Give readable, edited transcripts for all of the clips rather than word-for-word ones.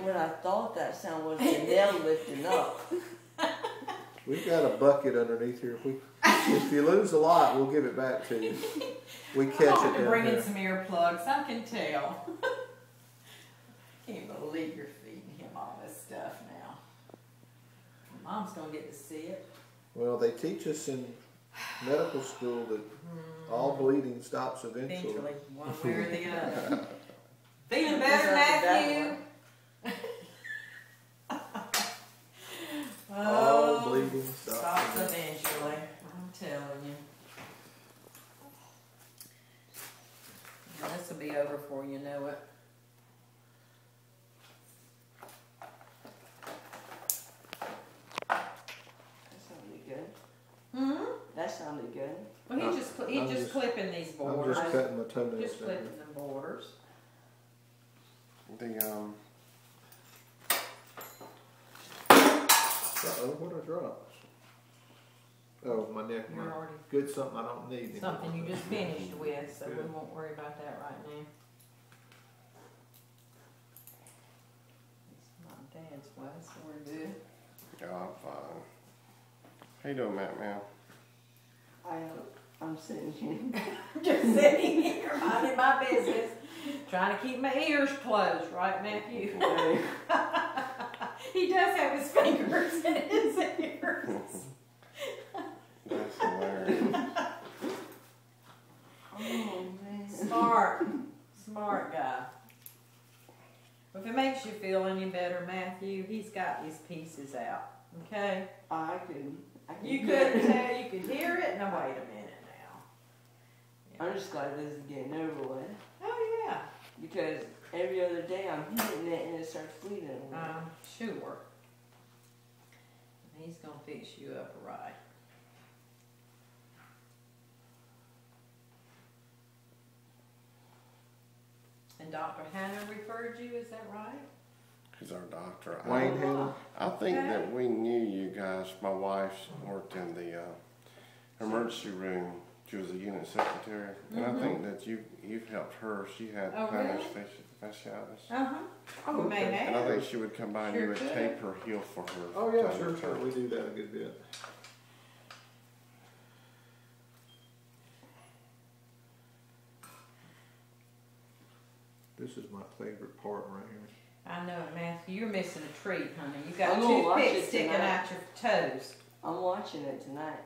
what I thought that sound was, the nail lifting up. We've got a bucket underneath here. If you lose a lot, we'll give it back to you. We catch it down here. Bring in some earplugs. I can tell. Can't believe you're feeding him all this stuff now. Mom's gonna get to see it. Well, they teach us in medical school that all bleeding stops eventually. One way or the other. Feeling better, Matthew? All bleeding stops eventually. I'm telling you. This will be over before you know it. That sounded good. That sounded good. Well, he's just clipping these borders. I'm just cutting my toenails. Just clipping the borders. Uh-oh, what are drops? Oh, my neck. Good, something I don't need. Something you just finished with, so we won't worry about that right now. It's not Dad's way, so we're good. Yeah, I'm fine. How you doing, Matt, man? I'm sitting here. Just sitting here, minding my business. Trying to keep my ears closed, right, Matthew? He does have his fingers in his ears. That's hilarious. Oh, man. Smart guy. If it makes you feel any better, Matthew, he's got his pieces out, okay? You couldn't tell, you could hear it. Now wait a minute now. I'm just glad this is getting over with. Oh yeah. Because every other day I'm hitting it and it starts bleeding. Sure. He's gonna fix you up right. And Dr. Hannah referred you, is that right? He's our doctor. Wayne Hannah. I think that we knew you guys. My wife's worked in the emergency room. She was a unit secretary, and I think that you've helped her. She had plantar fasciitis. Oh, we may have. And I think she would come by and you would tape her heel for her. Oh yeah, sure. We do that a good bit. This is my favorite part right here. I know it, Matthew. You're missing a treat, honey. You got toothpicks sticking out your toes. I'm watching it tonight.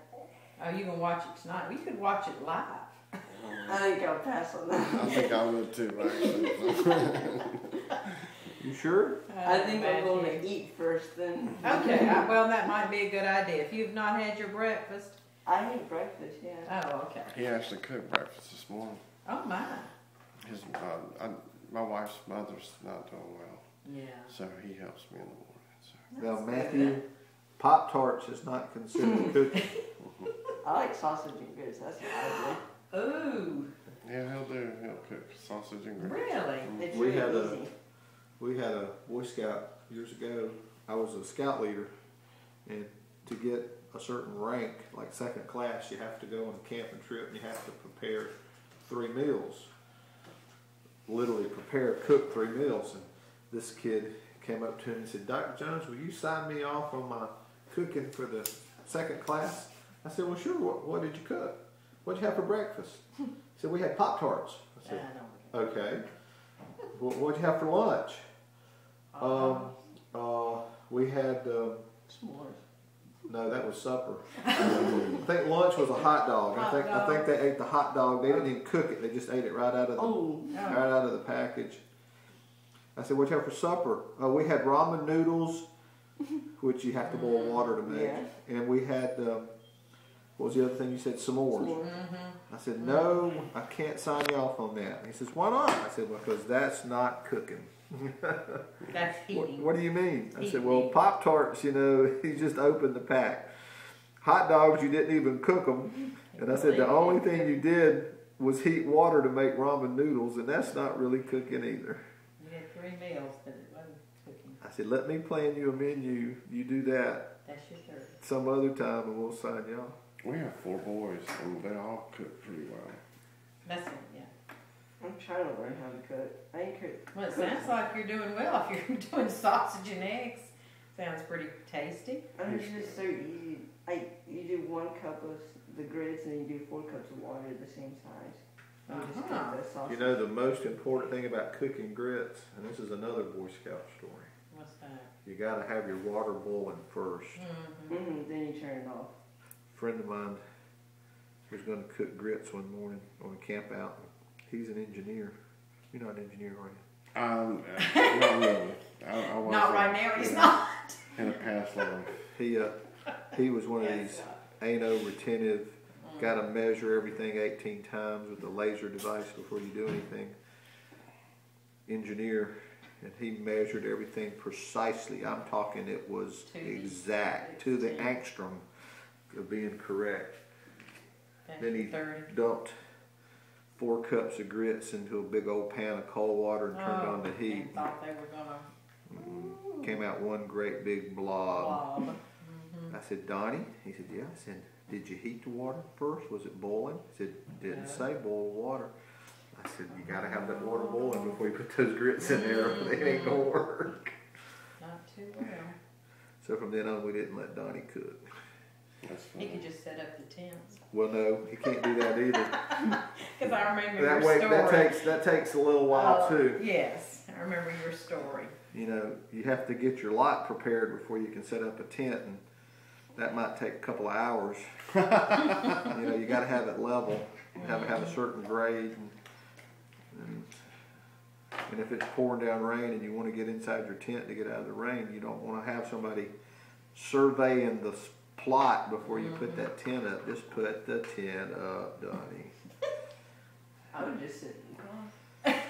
Oh, you can watch it tonight? We could watch it live. I think I'll pass on that. I think I would too, actually. You sure? I think I'm going to eat first then. Okay, well that might be a good idea. If you've not had your breakfast. I ate breakfast, yeah. Oh, okay. He actually cooked breakfast this morning. Oh my. His my wife's mother's not doing well. Yeah. So he helps me in the morning. Now, Matthew, Pop-Tarts is not considered cooking. I like sausage and grits. That's what I do. Ooh. Yeah, he'll cook sausage and grits. Really? It's We really had easy. We had a Boy Scout years ago. I was a scout leader, and to get a certain rank, like second class, you have to go on a camping trip and you have to prepare 3 meals. Literally cook 3 meals. And this kid came up to me and said, "Dr. Jones, will you sign me off on my cooking for the second class?" I said, "Well, sure. What did you cook? What did you have for breakfast?" He said, "We had Pop-Tarts." I said, "Okay." What did you have for lunch? We had S'mores. no, that was supper. I think lunch was a hot dog. I think they ate the hot dog. They didn't even cook it. They just ate it right out of the package. I said, "What you have for supper?" We had ramen noodles, which you have to boil water to make. Yeah. And we had what was the other thing you said? S'mores. I said, "No, I can't sign you off on that." And he says, "Why not?" I said, "Well, because that's not cooking." That's heating. What do you mean? I said, "Well, Pop-Tarts, you just opened the pack. Hot dogs, you didn't even cook them." And I said, "The only thing you did was heat water to make ramen noodles, and that's not really cooking either." You had 3 meals, but it wasn't cooking. I said, "Let me plan you a menu. You do that That's your third. some other time, and we'll sign you off." We have 4 boys, and they all cook pretty well. That's it, yeah. I'm trying to learn how to cook. I ain't cook. Well, it sounds like you're doing well. If you're doing sausage and eggs, sounds pretty tasty. It's just so easy. You do 1 cup of the grits and you do 4 cups of water the same size. You just cook the sausage. You know the most important thing about cooking grits, and this is another Boy Scout story. What's that? You got to have your water boiling first. Then you turn it off. A friend of mine was going to cook grits one morning on a camp out. He's an engineer. You're not an engineer, are you? Not really. I was Not right now, he's not. In a past life. He was one of these anal retentive, got to measure everything 18 times with a laser device before you do anything. Engineer, and he measured everything precisely. I'm talking it was exact, to the angstrom of being correct. Then he dumped 4 cups of grits into a big old pan of cold water and turned on the heat. And thought they were gonna. Came out one great big blob. I said, Donnie? He said, yeah. I said, did you heat the water first? Was it boiling? He said, didn't say boil water. I said, you gotta have that water boiling before you put those grits in there. It ain't gonna work. Not too well. So from then on, we didn't let Donnie cook. He could just set up the tents. Well, no, he can't do that either. Because I remember That your way, story. that takes a little while too. Yes, I remember your story. You know, you have to get your lot prepared before you can set up a tent, and that might take a couple of hours. You know, you got to have it level. You have to have a certain grade, and if it's pouring down rain and you want to get inside your tent to get out of the rain, you don't want to have somebody surveying the plot before you put that tent up. Just put the tent up, Donnie. I would just sit in the car.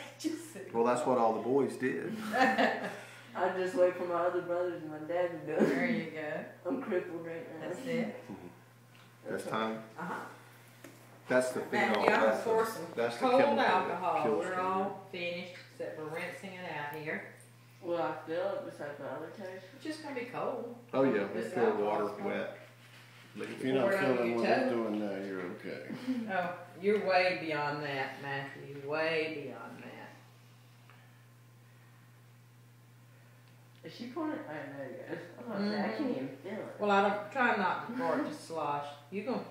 Well, that's what all the boys did. I'd just wait for my other brothers and my dad to do it. There you go. I'm crippled right now. That's it. That's time. Uh-huh. That's the Matthew, phenol. I'm gonna pour some That's the cold chemical that alcohol. kills We're them. all finished except for rinsing it out here. Will I feel it besides my other taste? It's just gonna be cold. Oh yeah, we This fill water alcohol's cold. wet. If you're not Pour it over feeling your what I'm toe. doing now, you're okay. Oh, you're way beyond that, Matthew. Way beyond that. Is she pouring it? I know, guys. I'm not saying I can't even feel it. Well, I don't try not for it to slosh. You'll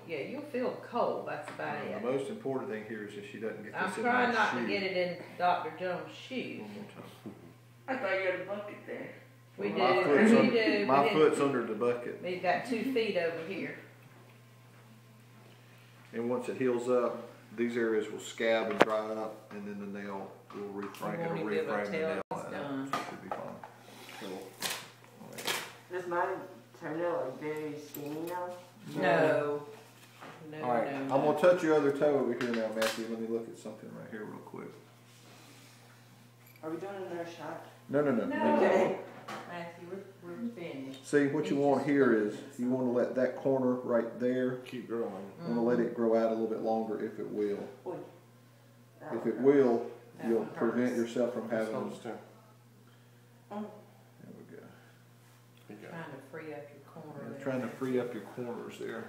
feel cold. That's about The it. most important thing here is that she doesn't get I'm this in trying my not shoe. to get it in Dr. Jones' shoes. One more time. I thought you had a bucket there. We My do. foot's We under- do. My We foot's did. under the bucket, We've got 2 feet over here. and once it heals up, these areas will scab and dry up, and then the nail will reframe. You It'll won't even be able to reframe the tell nail. it's out. done. So it should be fine. Cool. Does mine turn out like very steamy now? No. No, All right, no, I'm no. gonna touch your other toe over here now, Matthew. Let me look at something right here real quick. Are we doing another shot? No. No. Okay. Matthew, we're finished. See, what you want here is you want to let that corner right there. Keep growing. You want to let it grow out a little bit longer if it will. Oi. If it will, That you'll one prevent hurts. yourself from having. Hold still. There we go. You got it. Trying to free up your corner. I'm there. trying to free up your corners there.